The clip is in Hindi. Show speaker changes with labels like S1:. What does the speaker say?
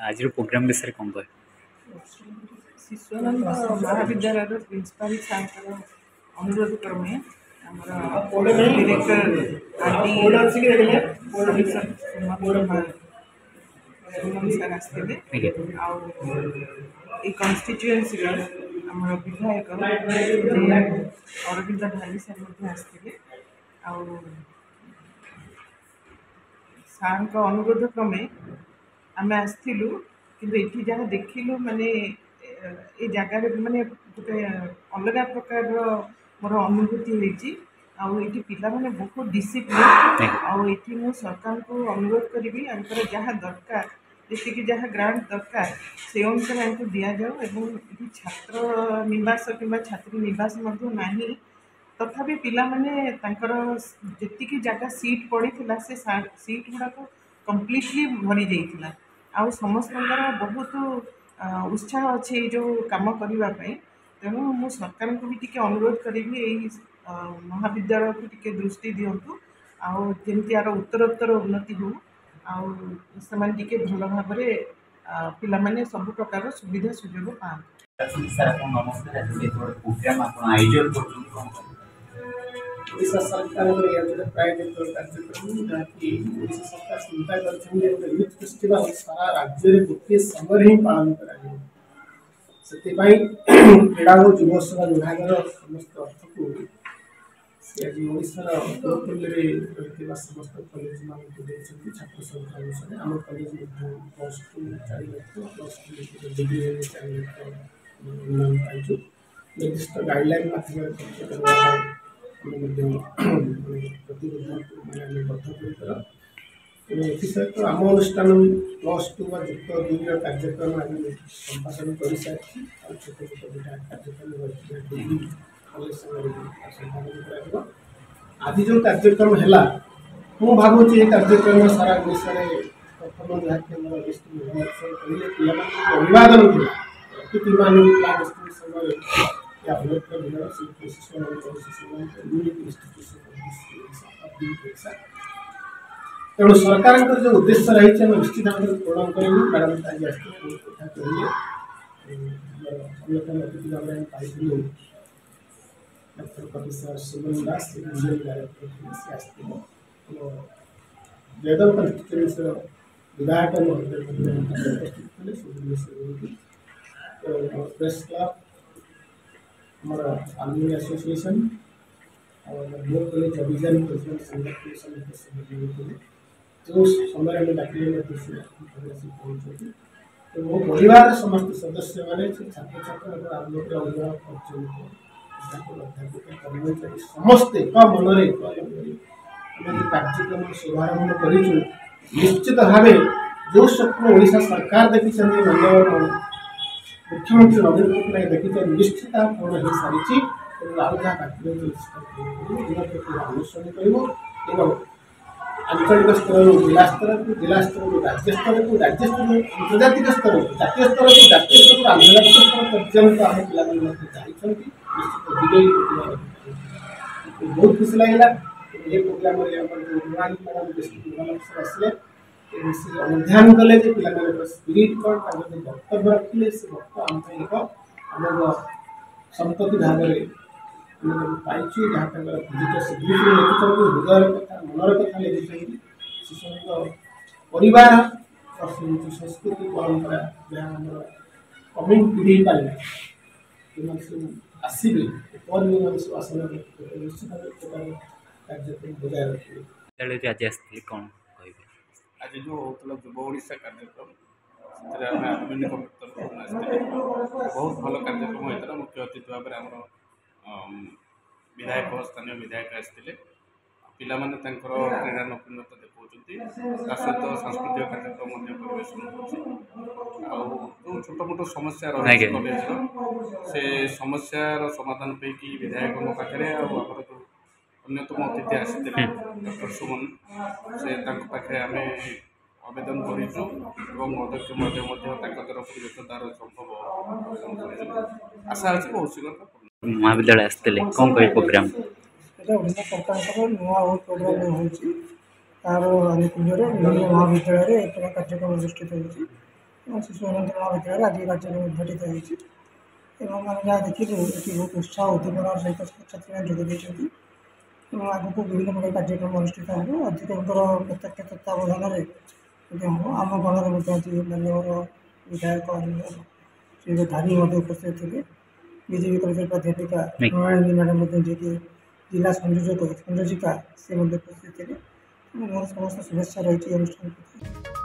S1: आज प्रोग्राम विषय कौन कह
S2: शिशुआनंद महाविद्यालय प्रिंसिपाल सार अनुरोध क्रमे डिरेक्टर सर आसते कन्स्टिट्युएन्सी आम विधायक अरविंद ढाली सर आसते सार अनुरोध क्रमे आम आसलु कि जहाँ देखिलु माने ये जगार माने गोटे अलग प्रकार मोर अनुभूति होती आठी पिला माने बहुत डिसिप्लिन आठी मु सरकार को अनुरोध करी जहाँ दरकार जी जहाँ ग्रांट दरकार से अनुसार हमको दि जाऊ एवं छात्र निवास कि छात्री निवास नहीं तथापि पिला माने जी जगह सीट पड़ी से सीट गुड़ाक कम्प्लीटली भरी जाइए आउ समस्त बहुत उत्साह अच्छे जो कम करने तेणु मु सरकार को भी टी अनुरोध करी महाविद्यालय को टी दृष्टि दिंतु आमती यार उत्तरोत्तर उन्नति हो से भल भाव पिला माने सब प्रकार सुविधा सुजोग
S3: ओडिशा सरकार प्रायोजित कार्यक्रम जहाँकि ओडिशा सरकार चिंता कर यूथ फेस्टिवल सारा राज्य में गोटे समय ही पालन कर क्रीड़ा और युव सेवा विभाग समस्त अर्थ को आज ओडार उपकूल्य समस्त कॉलेज मान छात्र संख्या अनुसार आम कॉलेज +2 4 लाख +2 डिग्री 4 लाख पाइचु निर्दिष्ट गाइडलाइन माध्यम सहित आम अनुष्ठान +2 व युक्त 2 कार्यक्रम आम संपादन कर सारी छोट छोट दुटा कार्यक्रम डिग्री कॉलेज संपादन कर आज जो कार्यक्रम है मु भावुँ ये कार्यक्रम सारा ओडिशा प्रथम जहाँ कहले अभिवादन अतिथि मान समय तेणु सरकार जो उद्देश्य रही है निश्चित भाव पूर्ण करूँ मैडम आज कथा कहले अन्यतम अतिथि भाव में पाई डॉक्टर प्रोफेसर सुमन दास डायरेक्टर से आसते जयदेव कन्स्टिट्युएन्सी विधायक प्रेस क्लब हमार आलुमिनी एसोसिएशन और ब्लॉक कॉलेज अभियान प्रेसिडेंट संगठन जो समय में डाकिले पहुँचे तो वो परिवार समस्त सदस्य मैंने छात्र छात्र आलोक अभिभावक कर्मचारी समस्ते मनरे कार्यक्रम शुभारंभ कर निश्चित भाव जो स्वप्न ओडिशा सरकार देखी मानवर मुख्यमंत्री नवीन पट्टनायक देखी निश्चित पूर्ण हो सारी अनुसरण कर आंचलिक स्तर जिला स्तर को जिला स्तर को राज्य स्तर को राज्य स्तर आंतर्जातिक स्तर जातीय स्तर को जातीय स्तर को आंतर्जातिक स्तर पर्यंत आम पिला चाहते निश्चित विजयी बहुत खुशी लगे ये प्रोग्राम आसले अनुधान कले पिला स्पिरिट कौन वक्तव्य रखिले से वक्त आंतरिक आम संपत्ति भाव में पाइचु जहाँ विजिट सिग्नेचर लिखिं हृदय कथा मनर कथा लिखिं शिशु परिवार संस्कृति परंपरा जहाँ आम कमिंग पीढ़ी पाइबा आसवे सब आसन निश्चित भाव कार्यक्रम बजाय रखिए
S1: आज आसते कौन कह
S4: आज जो होता युव ओडिशा कार्यक्रम आधुनिक बहुत भल कार्यक्रम होता मुख्य अतिथि भाव में विधायक स्थानीय विधायक आसते पिला माने क्रीड़ा नवीनता देखा सहित सांस्कृतिक कार्यक्रम परिवेशन हो छोट मोट समस्या रही कॉलेज से समस्यार समाधान पैकी विधायक पाखे अन्यतम अतिथि आसते डॉक्टर सुमन से पाखे आम आवेदन करूँ अध्यक्ष तरफ तार संभव आशा अच्छी बहुत शीघ्र
S1: महाविद्यालय आसते कौन कह प्रोग्राम
S2: विभिन्न प्रकार नुआ बहुत प्रोग्राम होतार आनुकूल्य विभिन्न महाविद्यालय एक कार्यक्रम अनुष्ठित होती
S5: ଏବଂ ଶିଶୁ ଉନ୍ନତି ମହାବିଦ୍ୟାଳୟରେ ଆଜି କାର୍ଯ୍ୟକ୍ରମ ଉଦ୍ଘାଟିତ ହୋଇଛି ଏବଂ ଆମେ ଯାହା ଦେଖିଲୁ ଏଠି ବହୁତ ଉତ୍ସାହ ଉଦ୍ଦୀପନାର ସହିତ ଛାତ୍ରଛାତ୍ରୀମାନେ ଯୋଗ ଦେଇଛନ୍ତି ଏବଂ ଆଗକୁ ବିଭିନ୍ନ ପ୍ରକାର କାର୍ଯ୍ୟକ୍ରମ ଅନୁଷ୍ଠିତ ହେବ। ଅଧ୍ୟକ୍ଷଙ୍କର ପ୍ରତ୍ୟକ୍ଷ ତତ୍ତ୍ୱାବଧାନରେ ମଧ୍ୟ ହେବ। ଆମ ଗଣରେ ମଧ୍ୟ ଆଜି ମାନ୍ୟବର ବିଧାୟକ ଶ୍ରୀ ଧାରୀ ମଧ୍ୟ ଉପସ୍ଥିତ ଥିଲେ। ବିଜେପି କଲେଜର ଅଧ୍ୟାପିକା ମୃଣାଳିନୀ ମ୍ୟାଡ଼ାମ୍ ମଧ୍ୟ ଯିଏକି ଜିଲ୍ଲା ସଂଯୋଜିକା ସେ ମଧ୍ୟ ଉପସ୍ଥିତ ଥିଲେ। ମୋର ସମସ୍ତ ଶୁଭେଚ୍ଛା ରହିଛି ଏ ଅନୁଷ୍ଠାନ ପ୍ରତି।